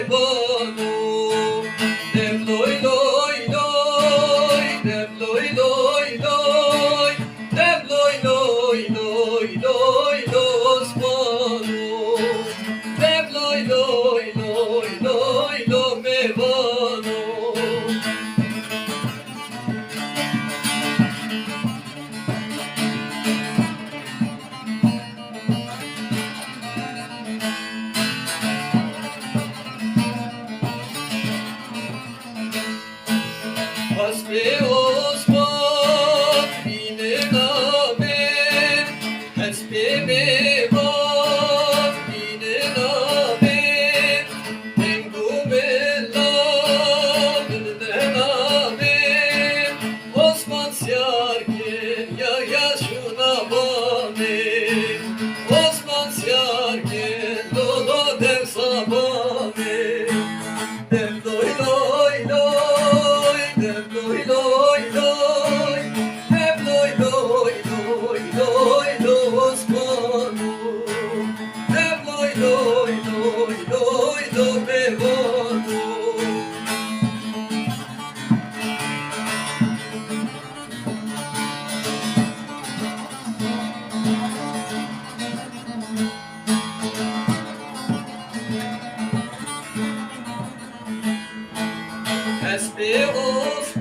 mevano. Dem loy loy loy, dem loy loy loy, dem loy loy loy loy Osmano. Dem loy loy loy loy lo mevano. Hasbi Osman yine naber, hasbi Mevan yine naber, Tengu Mellah ne naber, Osman siyarken ya şuna bane, Osman siyarken dolo dev sabane, dem loy loy loy. Dem loy loy loy, dem loy loy loy loy Osmano. Dem loy loy loy loy lo mevano. Hasbi Osman